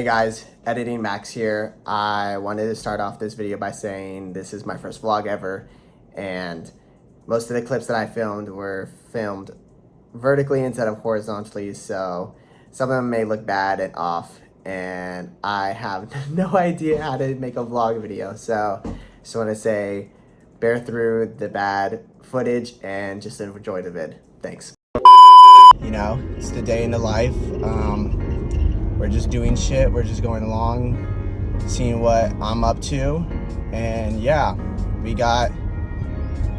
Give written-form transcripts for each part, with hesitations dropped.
Hey guys, Editing Max here. I wanted to start off this video by saying this is my first vlog ever, and most of the clips that I filmed were filmed vertically instead of horizontally, so some of them may look bad and off, and I have no idea how to make a vlog video, so just want to say bear through the bad footage and just enjoy the vid. Thanks. You know, it's the day in the life. We're just doing shit. We're just going along, seeing what I'm up to. And yeah,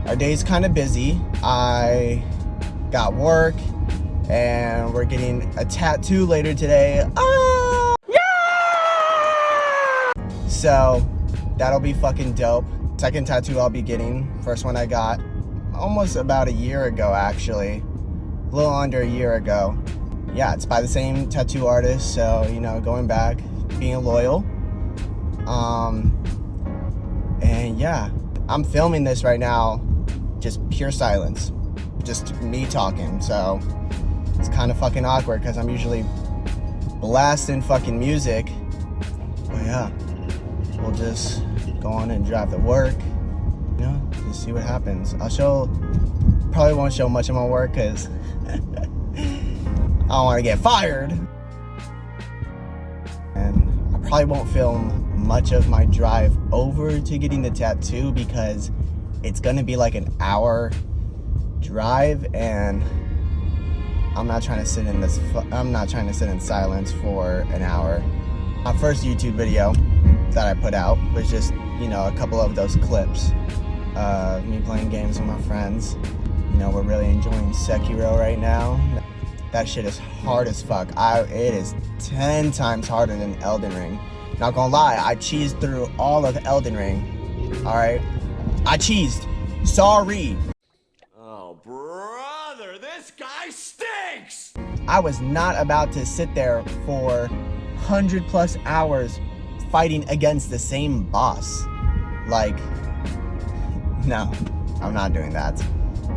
our day's kind of busy. I got work and we're getting a tattoo later today. Ah! Yeah! So that'll be fucking dope. Second tattoo I'll be getting. First one I got almost about a year ago, actually. A little under a year ago. Yeah, it's by the same tattoo artist, so, you know, going back, being loyal. And yeah, I'm filming this right now, just pure silence, just me talking, so it's kind of fucking awkward because I'm usually blasting fucking music. But yeah, we'll just go on and drive to work, you know, just see what happens. Probably won't show much of my work because I don't want to get fired. And I probably won't film much of my drive over to getting the tattoo because it's going to be like an hour drive, and I'm not trying to sit in silence for an hour. My first YouTube video that I put out was just, you know, a couple of those clips of me playing games with my friends. You know, we're really enjoying Sekiro right now. That shit is hard as fuck. It is 10 times harder than Elden Ring. Not gonna lie, I cheesed through all of Elden Ring. Alright? I cheesed. Sorry. Oh, brother, this guy stinks! I was not about to sit there for 100+ hours fighting against the same boss. Like, no, I'm not doing that.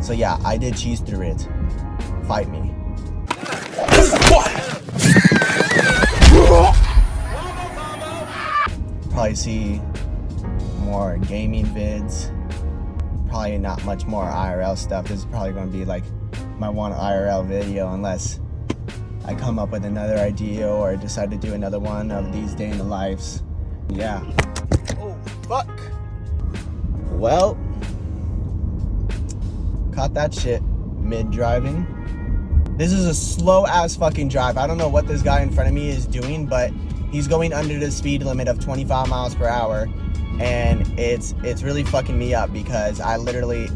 So yeah, I did cheese through it. Fight me. Probably see more gaming vids. Probably not much more IRL stuff. This is probably going to be like my one IRL video unless I come up with another idea or decide to do another one of these day in the lives. Yeah. Oh, fuck. Well, caught that shit mid-driving. This is a slow ass fucking drive. I don't know what this guy in front of me is doing, but he's going under the speed limit of 25 miles per hour, and it's really fucking me up because I'm late.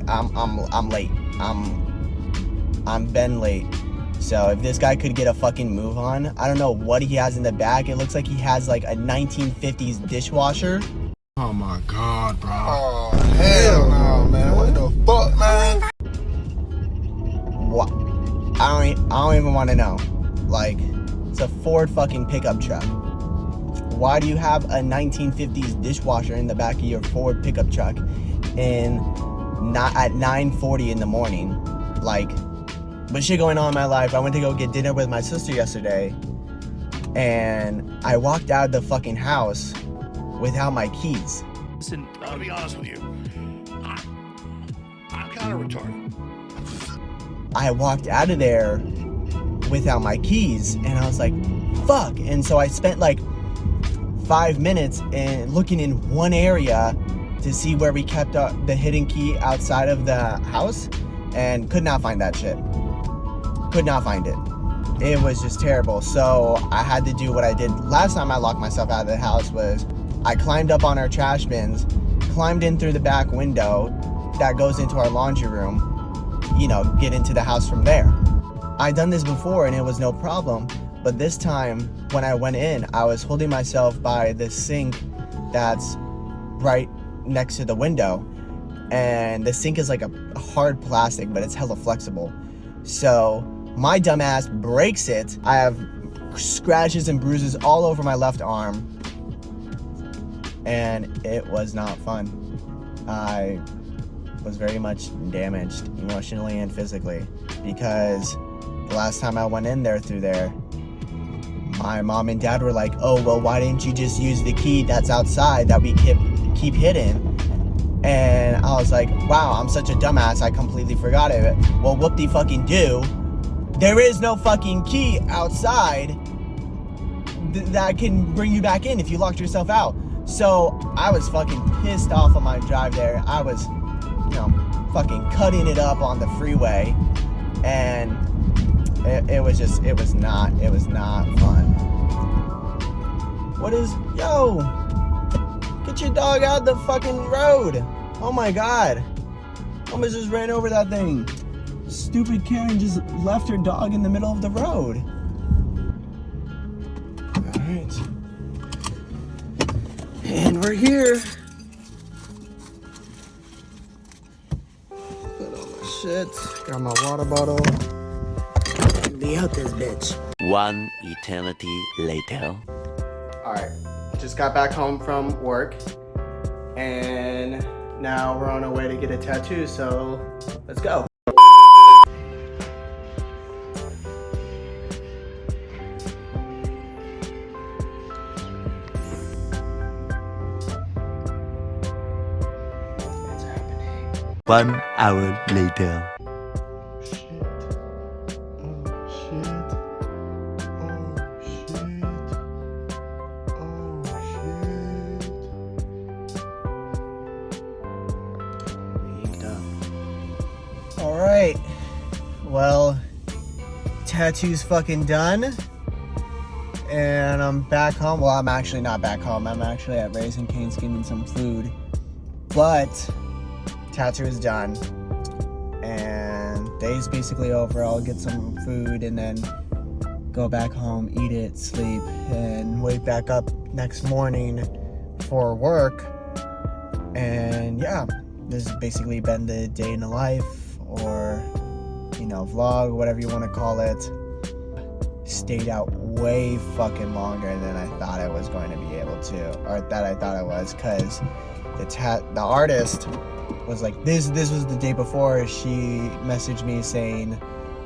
I'm been late. So if this guy could get a fucking move on, I don't know what he has in the back. It looks like he has like a 1950s dishwasher. Oh my god, bro. Oh hell no, man. What the fuck, man? What? I don't even want to know. Like, it's a Ford fucking pickup truck. Why do you have a 1950s dishwasher in the back of your Ford pickup truck at 9:40 in the morning? Like, but shit going on in my life. I went to go get dinner with my sister yesterday, and I walked out of the fucking house without my keys. Listen, I'll be honest with you. I'm kind of retarded. I walked out of there without my keys, and I was like, fuck. And so I spent like 5 minutes looking in one area to see where we kept the hidden key outside of the house, and could not find that shit. Could not find it. It was just terrible. So I had to do what I did last time I locked myself out of the house. Was I climbed up on our trash bins, climbed in through the back window that goes into our laundry room, you know, get into the house from there. I'd done this before and it was no problem, but this time when I went in, I was holding myself by the sink that's right next to the window, and the sink is like a hard plastic, but it's hella flexible. So my dumbass breaks it. I have scratches and bruises all over my left arm, and it was not fun. I was very much damaged emotionally and physically because the last time I went in there through there, my mom and dad were like, oh, well, why didn't you just use the key that's outside that we keep hidden? And I was like, wow, I'm such a dumbass, I completely forgot it. Well, whoop-de-fucking-do. There is no fucking key outside that can bring you back in if you locked yourself out. So I was fucking pissed off on my drive there. I was, fucking cutting it up on the freeway, and it was not fun. Get your dog out the fucking road. Oh my God. Almost just ran over that thing. Stupid Karen just left her dog in the middle of the road. Alright. And we're here. Put on my shit. Got my water bottle. Be out this bitch. One eternity later. Alright. Just got back home from work. And now we're on our way to get a tattoo, so let's go. What's happening? 1 hour later. Alright, well, tattoo's fucking done, and I'm back home. Well, I'm actually not back home. I'm actually at Raising Cane's getting some food, but tattoo is done, and day's basically over. I'll get some food and then go back home, eat it, sleep, and wake back up next morning for work. And yeah, this has basically been the day in the life, or vlog, whatever you want to call it. Stayed out way fucking longer than I thought I was going to be able to, or that I thought I was, because the artist was like, this was the day before. She messaged me saying,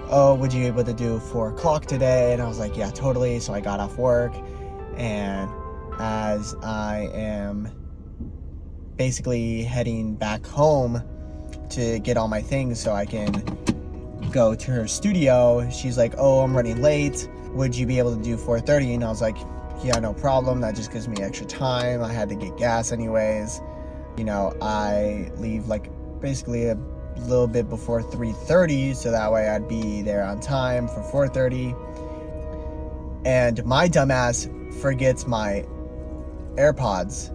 oh, would you be able to do 4 o'clock today? And I was like, yeah, totally. So I got off work, and as I am basically heading back home to get all my things so I can go to her studio, she's like, oh, I'm running late, would you be able to do 4:30? And I was like, yeah, no problem, that just gives me extra time. I had to get gas anyways. I leave like basically a little bit before 3:30, so that way I'd be there on time for 4:30. And my dumbass forgets my AirPods,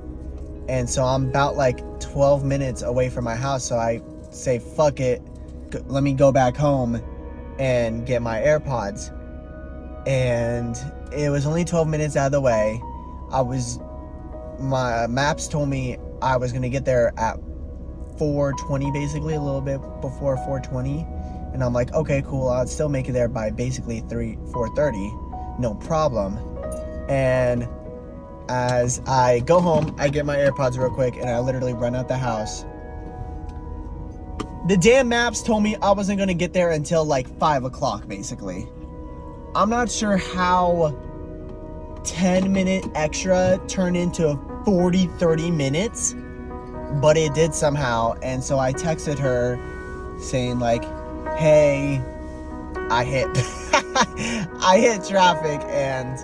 and so I'm about like 12 minutes away from my house, so I say, fuck it, let me go back home and get my AirPods. And it was only 12 minutes out of the way. My maps told me I was gonna get there at 4:20, basically a little bit before 4:20, and I'm like, okay, cool, I'll still make it there by basically 4:30, no problem. And as I go home, I get my AirPods real quick, and I literally run out the house. The damn maps told me I wasn't gonna get there until like 5 o'clock, basically. I'm not sure how 10-minute extra turned into 40-30 minutes, but it did somehow. And so I texted her saying like, hey, I hit traffic, and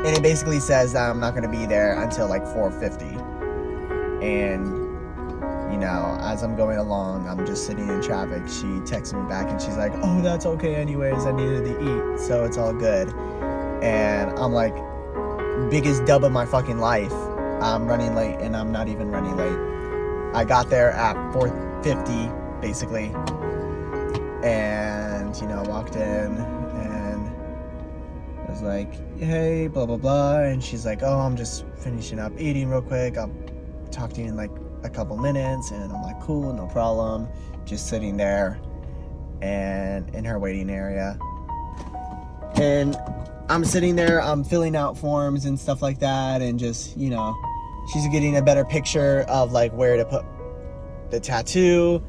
it basically says that I'm not gonna be there until like 4:50. And as I'm going along, I'm just sitting in traffic. She texts me back and she's like, oh, that's okay anyways, I needed to eat, so it's all good. And I'm like, biggest dub of my fucking life. I'm running late, and I'm not even running late. I got there at 4:50, basically. And, walked in, and I was like, hey, blah, blah, blah. And she's like, oh, I'm just finishing up eating real quick. I'll talk to you in like a couple minutes. And I'm like, cool, no problem. Just sitting there and in her waiting area. And I'm sitting there, I'm filling out forms and stuff like that, and just, she's getting a better picture of like where to put the tattoo.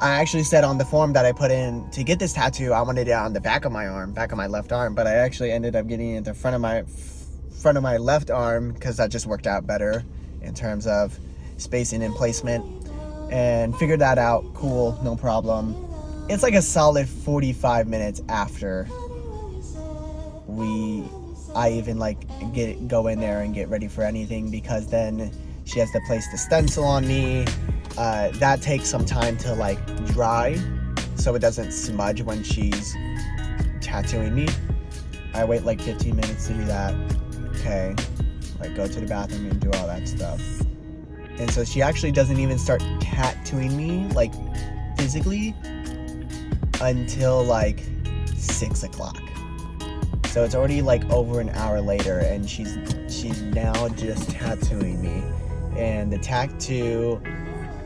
I actually said on the form that I put in to get this tattoo, I wanted it on the back of my arm, back of my left arm, but I actually ended up getting it in the front of my left arm because that just worked out better in terms of spacing and placement, and figured that out. Cool, no problem. It's like a solid 45 minutes after I even like go in there and get ready for anything, because then she has to place the stencil on me. That takes some time to like dry so it doesn't smudge when she's tattooing me. I wait like 15 minutes to do that. Okay, like go to the bathroom and do all that stuff. And so she actually doesn't even start tattooing me like physically until like 6 o'clock. So it's already like over an hour later, and she's now just tattooing me. And the tattoo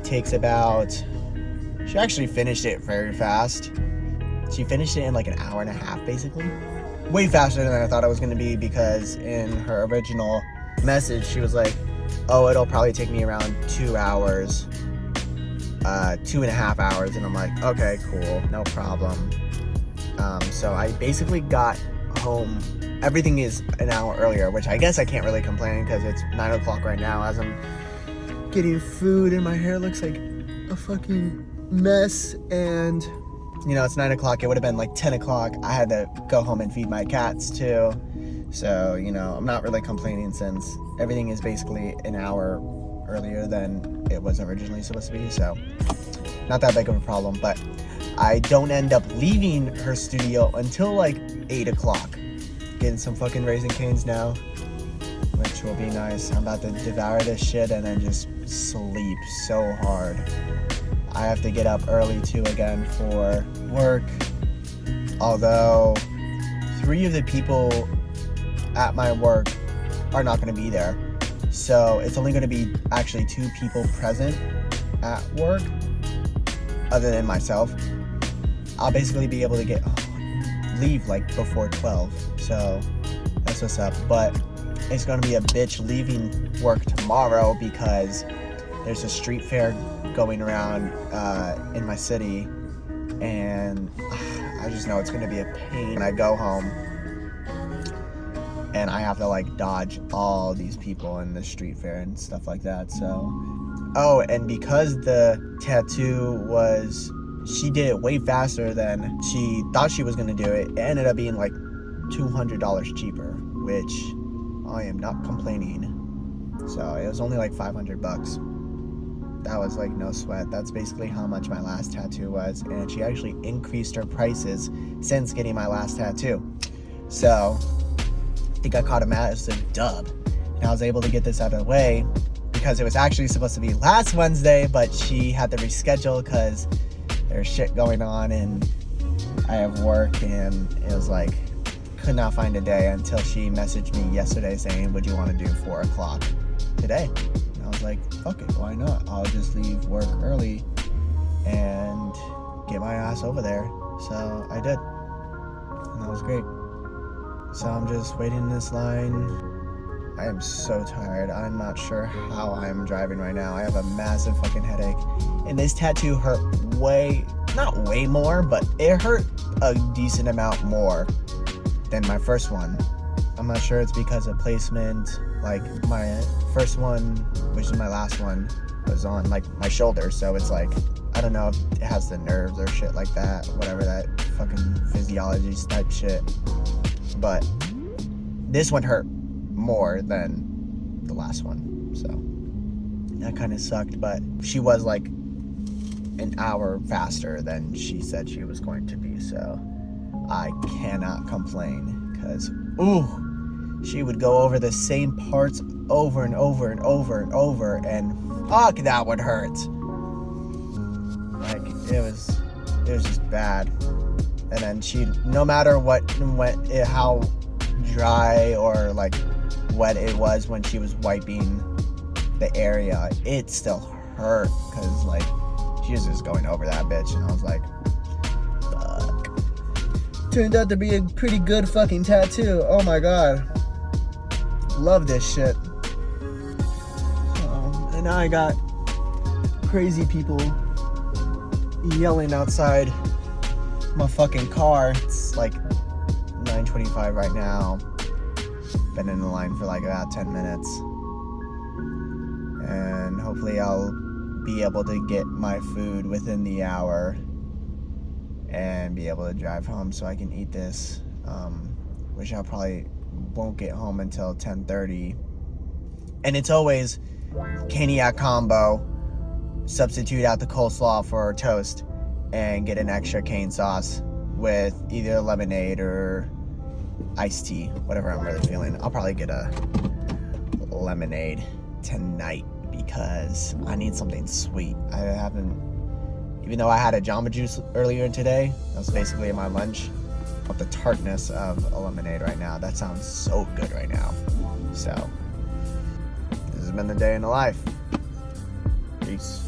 takes about, she actually finished it very fast. She finished it in like an hour and a half, basically. Way faster than I thought it was going to be, because in her original message, she was like, oh, it'll probably take me around 2 hours, 2.5 hours. And I'm like, okay, cool, no problem. So I basically got home, everything is an hour earlier, which I guess I can't really complain because it's 9 o'clock right now as I'm getting food and my hair looks like a fucking mess. And you know, it's 9 o'clock. It would have been like 10 o'clock. I had to go home and feed my cats too. So, you know, I'm not really complaining since everything is basically an hour earlier than it was originally supposed to be. So not that big of a problem, but I don't end up leaving her studio until like 8 o'clock. Getting some fucking Raisin Canes now, which will be nice. I'm about to devour this shit and then just sleep so hard. I have to get up early too again for work, although 3 of the people at my work are not going to be there. So it's only going to be actually 2 people present at work other than myself. I'll basically be able to leave like before 12. So that's what's up. But it's going to be a bitch leaving work tomorrow because there's a street fair going around in my city, and I just know it's going to be a pain when I go home and I have to like dodge all these people in the street fair and stuff like that. So, oh, and because the tattoo she did it way faster than she thought she was going to do it, it ended up being like $200 cheaper, which I am not complaining. So it was only like $500. That was like no sweat. That's basically how much my last tattoo was, and she actually increased her prices since getting my last tattoo. So I think I caught a massive dub, and I was able to get this out of the way because it was actually supposed to be last Wednesday, but she had to reschedule because there's shit going on and I have work, and it was like could not find a day until she messaged me yesterday saying, would you want to do 4 o'clock today? And I was like, fuck it, why not? I'll just leave work early and get my ass over there. So I did, and that was great. So I'm just waiting in this line. I am so tired. I'm not sure how I'm driving right now. I have a massive fucking headache, and this tattoo hurt not way more, but it hurt a decent amount more than my first one. I'm not sure it's because of placement. Like my first one, which is my last one, was on like my shoulder, so it's like, I don't know if it has the nerves or shit like that, whatever that fucking physiology type shit. But this one hurt more than the last one, so that kind of sucked. But she was like an hour faster than she said she was going to be, so I cannot complain, because she would go over the same parts over and over and over and over, and fuck, that would hurt. Like it was just bad. And then she, no matter how dry or like wet it was when she was wiping the area, it still hurt, because like she was just going over that bitch, and I was like, fuck. Turned out to be a pretty good fucking tattoo. Oh my god, love this shit. And now I got crazy people yelling outside my fucking car. It's like 9:25 right now. Been in the line for like about 10 minutes. And hopefully I'll be able to get my food within the hour and be able to drive home so I can eat this. Which I probably won't get home until 10:30. And it's always caniac combo. Substitute out the coleslaw for toast and get an extra cane sauce with either lemonade or iced tea, whatever I'm really feeling. I'll probably get a lemonade tonight because I need something sweet. I haven't, even though I had a Jamba Juice earlier today, that was basically my lunch. But the tartness of a lemonade right now, that sounds so good right now. So, this has been the day in the life. Peace.